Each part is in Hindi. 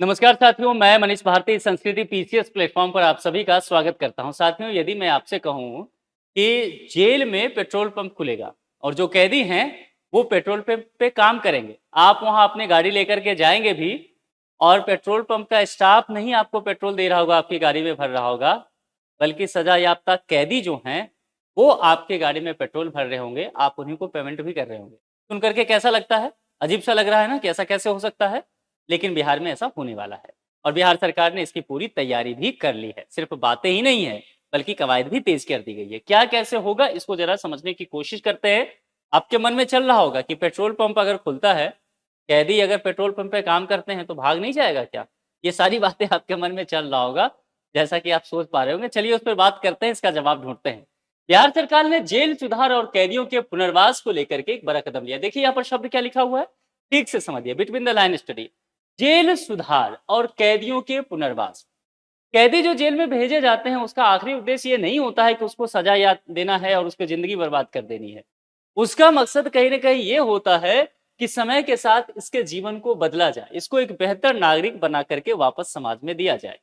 नमस्कार साथियों, मैं मनीष भारती संस्कृति पीसीएस प्लेटफॉर्म पर आप सभी का स्वागत करता हूं। साथियों, यदि मैं आपसे कहूं कि जेल में पेट्रोल पंप खुलेगा और जो कैदी हैं वो पेट्रोल पंप पे काम करेंगे, आप वहां अपनी गाड़ी लेकर के जाएंगे भी और पेट्रोल पंप का स्टाफ नहीं आपको पेट्रोल दे रहा होगा, आपकी गाड़ी में भर रहा होगा, बल्कि सजा याफ्ता कैदी जो हैं वो आपके गाड़ी में पेट्रोल भर रहे होंगे, आप उन्हीं को पेमेंट भी कर रहे होंगे। सुन करके कैसा लगता है? अजीब सा लग रहा है ना कि ऐसा कैसे हो सकता है? लेकिन बिहार में ऐसा होने वाला है और बिहार सरकार ने इसकी पूरी तैयारी भी कर ली है। सिर्फ बातें ही नहीं है, बल्कि कवायद भी पेश कर दी गई है। क्या कैसे होगा, इसको जरा समझने की कोशिश करते हैं। आपके मन में चल रहा होगा कि पेट्रोल पंप अगर खुलता है, कैदी अगर पेट्रोल पंप पे काम करते हैं तो भाग नहीं जाएगा क्या? ये सारी बातें आपके मन में चल रहा होगा, जैसा कि आप सोच पा रहे होंगे। चलिए उस पर बात करते हैं, इसका जवाब ढूंढते हैं। बिहार सरकार ने जेल सुधार और कैदियों के पुनर्वास को लेकर के एक बड़ा कदम लिया। देखिए यहाँ पर शब्द क्या लिखा हुआ है, ठीक से समझिए, बिटवीन द लाइन स्टडी। जेल सुधार और कैदियों के पुनर्वास। कैदी जो जेल में भेजे जाते हैं, उसका आखिरी उद्देश्य ये नहीं होता है कि उसको सजा याद देना है और उसकी जिंदगी बर्बाद कर देनी है। उसका मकसद कहीं ना कहीं ये होता है कि समय के साथ इसके जीवन को बदला जाए, इसको एक बेहतर नागरिक बना करके वापस समाज में दिया जाए,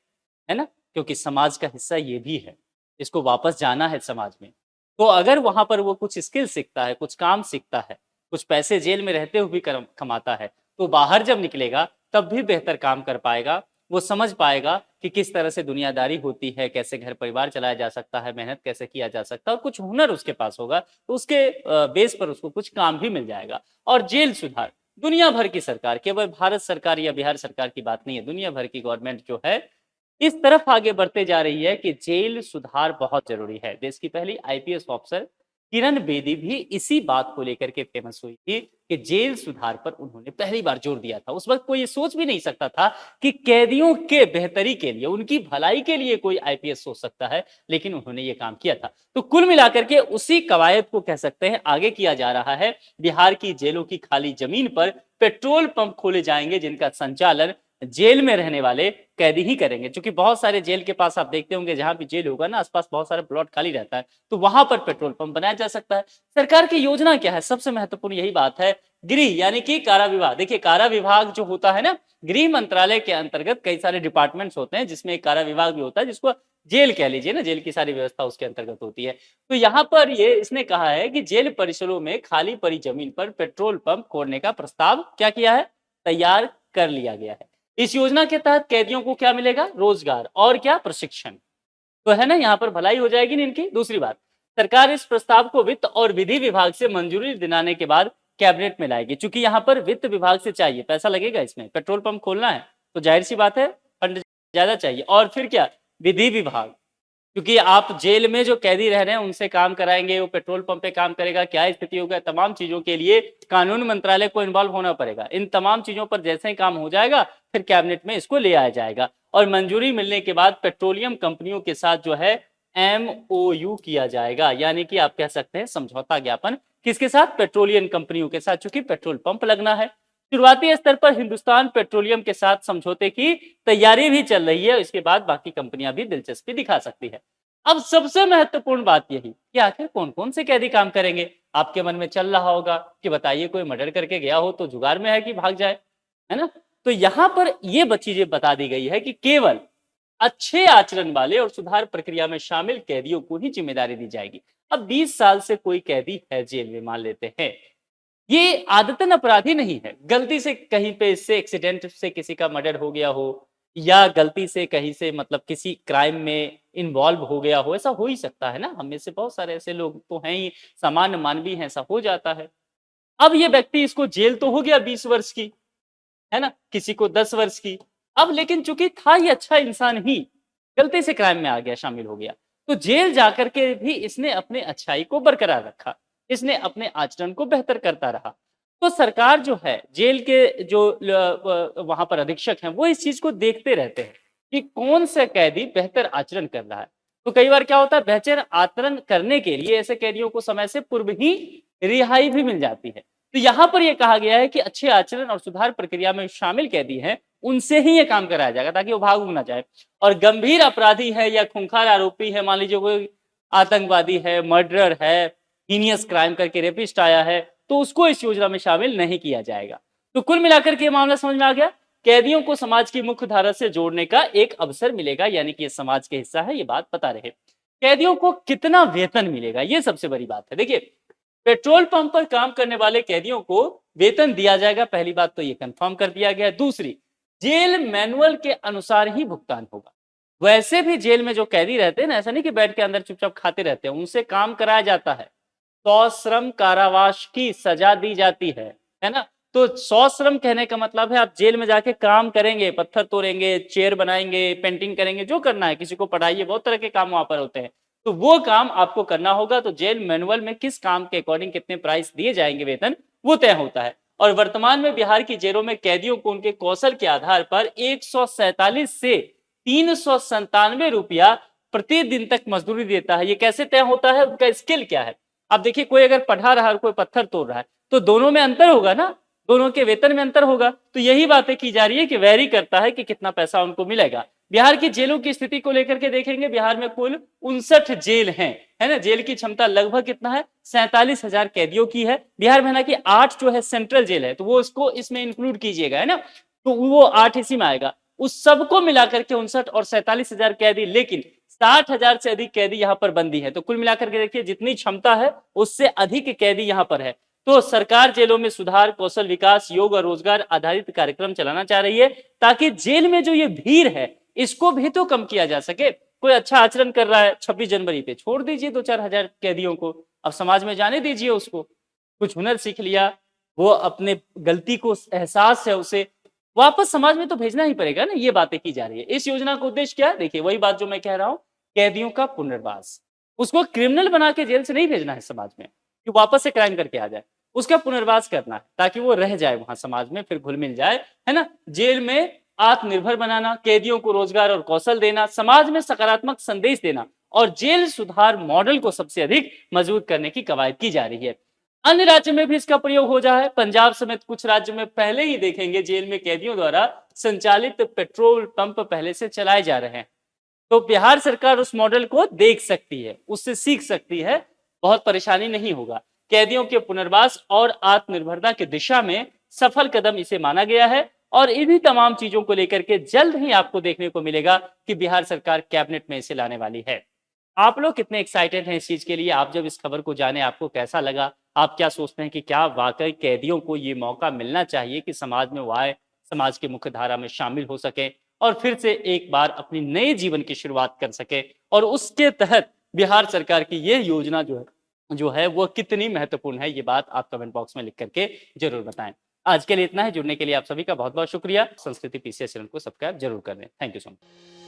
है ना? क्योंकि समाज का हिस्सा ये भी है, इसको वापस जाना है समाज में। तो अगर वहां पर वो कुछ स्किल सीखता है, कुछ काम सीखता है, कुछ पैसे जेल में रहते हुए भी कमाता है, तो बाहर जब निकलेगा तब भी बेहतर काम कर पाएगा। वो समझ पाएगा कि किस तरह से दुनियादारी होती है, कैसे घर परिवार चलाया जा सकता है, मेहनत कैसे किया जा सकता है, और कुछ हुनर उसके पास होगा तो उसके बेस पर उसको कुछ काम भी मिल जाएगा। और जेल सुधार, दुनिया भर की सरकार, केवल भारत सरकार या बिहार सरकार की बात नहीं है, दुनिया भर की गवर्नमेंट जो है इस तरफ आगे बढ़ते जा रही है कि जेल सुधार बहुत जरूरी है। देश की पहली आईपीएस ऑफिसर किरण बेदी भी इसी बात को लेकर के फेमस हुई थी कि जेल सुधार पर उन्होंने पहली बार जोर दिया था। उस वक्त कोई ये सोच भी नहीं सकता था कि कैदियों के बेहतरी के लिए, उनकी भलाई के लिए कोई आईपीएस सोच सकता है, लेकिन उन्होंने ये काम किया था। तो कुल मिलाकर के उसी कवायद को कह सकते हैं आगे किया जा रहा है। बिहार की जेलों की खाली जमीन पर पेट्रोल पंप खोले जाएंगे, जिनका संचालन जेल में रहने वाले कैदी ही करेंगे। क्योंकि बहुत सारे जेल के पास आप देखते होंगे, जहां भी जेल होगा ना, आसपास बहुत सारे प्लॉट खाली रहता है, तो वहां पर पेट्रोल पंप बनाया जा सकता है। सरकार की योजना क्या है? सबसे महत्वपूर्ण यही बात है, गृह यानी कि कारा विभाग। देखिए कारा विभाग जो होता है ना, गृह मंत्रालय के अंतर्गत कई सारे डिपार्टमेंट्स होते हैं, जिसमें एक कारा विभाग भी होता है, जिसको जेल कह लीजिए ना, जेल की सारी व्यवस्था उसके अंतर्गत होती है। तो यहाँ पर ये इसने कहा है कि जेल परिसरों में खाली पड़ी जमीन पर पेट्रोल पंप खोलने का प्रस्ताव क्या किया है, तैयार कर लिया गया है। इस योजना के तहत कैदियों को क्या मिलेगा? रोजगार और क्या, प्रशिक्षण। तो है ना, यहाँ पर भलाई हो जाएगी ना इनकी। दूसरी बात, सरकार इस प्रस्ताव को वित्त और विधि विभाग से मंजूरी दिलाने के बाद कैबिनेट में लाएगी। चूंकि यहाँ पर वित्त विभाग से चाहिए, पैसा लगेगा इसमें, पेट्रोल पंप खोलना है तो जाहिर सी बात है फंड ज्यादा चाहिए। और फिर क्या, विधि विभाग, क्योंकि आप जेल में जो कैदी रह रहे हैं उनसे काम कराएंगे, वो पेट्रोल पंप पे काम करेगा, क्या स्थिति होगा, तमाम चीजों के लिए कानून मंत्रालय को इन्वॉल्व होना पड़ेगा। इन तमाम चीजों पर जैसे ही काम हो जाएगा, फिर कैबिनेट में इसको ले आया जाएगा और मंजूरी मिलने के बाद पेट्रोलियम कंपनियों के साथ जो है एमओयू किया जाएगा, यानी कि आप कह सकते हैं समझौता ज्ञापन। किसके साथ? पेट्रोलियम कंपनियों के साथ, चूंकि पेट्रोल पंप लगना है। शुरुआती स्तर पर हिंदुस्तान पेट्रोलियम के साथ समझौते की तैयारी भी चल रही है, इसके बाद बाकी कंपनियां भी दिलचस्पी दिखा सकती है। अब सबसे महत्वपूर्ण बात यही कि आखिर कौन कौन से कैदी काम करेंगे। आपके मन में चल रहा होगा कि बताइए, कोई मर्डर करके गया हो तो जुगाड़ में है कि भाग जाए, है ना? तो यहां पर यह चीजें बता दी गई है कि केवल अच्छे आचरण वाले और सुधार प्रक्रिया में शामिल कैदियों को ही जिम्मेदारी दी जाएगी। अब 20 साल से कोई कैदी है जेल में, मान लेते हैं, ये आदतन अपराधी नहीं है, गलती से कहीं पे इससे एक्सीडेंट से किसी का मर्डर हो गया हो, या गलती से कहीं से मतलब किसी क्राइम में इन्वॉल्व हो गया हो, ऐसा हो ही सकता है ना, हम में से बहुत सारे ऐसे लोग तो हैं ही, सामान्य मानवीय हैं, ऐसा हो जाता है। अब ये व्यक्ति, इसको जेल तो हो गया 20 वर्ष की, है ना, किसी को 10 वर्ष की। अब लेकिन चूंकि था ये अच्छा इंसान ही, गलती से क्राइम में आ गया, शामिल हो गया, तो जेल जाकर के भी इसने अपने अच्छाई को बरकरार रखा, इसने अपने आचरण को बेहतर करता रहा। तो सरकार जो है, जेल के जो वहां पर अधीक्षक हैं, वो इस चीज को देखते रहते हैं कि कौन सा कैदी बेहतर आचरण कर रहा है। तो कई बार क्या होता है, बेहतर आचरण करने के लिए ऐसे कैदियों को समय से पूर्व ही रिहाई भी मिल जाती है। तो यहाँ पर यह कहा गया है कि अच्छे आचरण और सुधार प्रक्रिया में शामिल कैदी हैं, उनसे ही ये काम कराया जाएगा ताकि वो भाग ना जाए। और गंभीर अपराधी है या खूंखार आरोपी है, मान लीजिए कोई आतंकवादी है, मर्डरर है, हीनियस क्राइम करके रेपिस्ट आया है, तो उसको इस योजना में शामिल नहीं किया जाएगा। तो कुल मिलाकर के मामला समझ में आ गया। कैदियों को समाज की मुख्य धारा से जोड़ने का एक अवसर मिलेगा, यानी कि ये समाज के हिस्सा है, ये बात पता रहे। कैदियों को कितना वेतन मिलेगा, ये सबसे बड़ी बात है। देखिए, पेट्रोल पंप पर काम करने वाले कैदियों को वेतन दिया जाएगा, पहली बात तो ये कंफर्म कर दिया गया है। दूसरी, जेल मैनुअल के अनुसार ही भुगतान होगा। वैसे भी जेल में जो कैदी रहते हैं ना, ऐसा नहीं कि बैठ के अंदर चुपचाप खाते रहते हैं, उनसे काम कराया जाता है। सश्रम कारावास की सजा दी जाती है ना। तो सश्रम कहने का मतलब है आप जेल में जाके काम करेंगे, पत्थर तोड़ेंगे, चेयर बनाएंगे, पेंटिंग करेंगे, जो करना है, किसी को पढ़ाइए, बहुत तरह के काम वहां पर होते हैं। तो वो काम आपको करना होगा। तो जेल मैनुअल में किस काम के अकॉर्डिंग कितने प्राइस दिए जाएंगे वेतन, वो तय होता है। और वर्तमान में बिहार की जेलों में कैदियों को उनके कौशल के आधार पर 147 से 397 रुपया प्रतिदिन तक मजदूरी देता है। ये कैसे तय होता है, उनका स्किल क्या है। अब देखिए, कोई अगर पढ़ा रहा है और कोई पत्थर तोड़ रहा है, तो दोनों में अंतर होगा ना, दोनों के वेतन में अंतर होगा। तो यही बातें की जा रही है कि वैरी करता है कि कितना पैसा उनको मिलेगा। बिहार की जेलों की स्थिति को लेकर के देखेंगे, बिहार में कुल 59 जेल हैं, है ना। जेल की क्षमता लगभग कितना है, 47,000 कैदियों की है। बिहार में ना कि 8 जो है सेंट्रल जेल है, तो वो इसको इसमें इंक्लूड कीजिएगा, है ना। तो वो 8 इसी में आएगा। उस सबको मिलाकर के 59 और 47,000 कैदी, लेकिन 60,000 से अधिक कैदी यहाँ पर बंदी है। तो कुल मिलाकर के देखिए, जितनी क्षमता है उससे अधिक कैदी यहाँ पर है। तो सरकार जेलों में सुधार, कौशल विकास, योग और रोजगार आधारित कार्यक्रम चलाना चाह रही है, ताकि जेल में जो ये भीड़ है इसको भी तो कम किया जा सके। कोई अच्छा आचरण कर रहा है 26 जनवरी पे, छोड़ दीजिए 2-4 हजार कैदियों को, अब समाज में जाने दीजिए उसको। कुछ हुनर सीख लिया, वो अपने गलती को एहसास है, उसे वापस समाज में तो भेजना ही पड़ेगा ना। ये बातें की जा रही है। इस योजना का उद्देश्य क्या है, देखिए वही बात जो मैं कह रहा हूं, कैदियों का पुनर्वास। उसको क्रिमिनल बना के जेल से नहीं भेजना है समाज में कि वापस से क्राइम करके आ जाए, उसका पुनर्वास करना है ताकि वो रह जाए वहां समाज में, फिर घुल मिल जाए, है ना। जेल में आत्मनिर्भर बनाना, कैदियों को रोजगार और कौशल देना, समाज में सकारात्मक संदेश देना और जेल सुधार मॉडल को सबसे अधिक मजबूत करने की कवायद की जा रही है। अन्य राज्य में भी इसका प्रयोग हो रहा है। पंजाब समेत कुछ राज्यों में पहले ही देखेंगे जेल में कैदियों द्वारा संचालित पेट्रोल पंप पहले से चलाए जा रहे हैं। तो बिहार सरकार उस मॉडल को देख सकती है, उससे सीख सकती है, बहुत परेशानी नहीं होगा। कैदियों के पुनर्वास और आत्मनिर्भरता की दिशा में सफल कदम इसे माना गया है। और इन्हीं तमाम चीजों को लेकर के जल्द ही आपको देखने को मिलेगा कि बिहार सरकार कैबिनेट में इसे लाने वाली है। आप लोग कितने एक्साइटेड हैं इस चीज के लिए? आप जब इस खबर को जाने, आपको कैसा लगा? आप क्या सोचते हैं कि क्या वाकई कैदियों को ये मौका मिलना चाहिए कि समाज में वो आए, समाज की मुख्य धारा में शामिल हो सके और फिर से एक बार अपनी नए जीवन की शुरुआत कर सके? और उसके तहत बिहार सरकार की ये योजना जो है वो कितनी महत्वपूर्ण है, ये बात आप कमेंट बॉक्स में लिख करके जरूर बताएं। आज के लिए इतना है। जुड़ने के लिए आप सभी का बहुत बहुत शुक्रिया। संस्कृति पीसीएस चैनल को सब्सक्राइब जरूर कर दें। Thank you so much.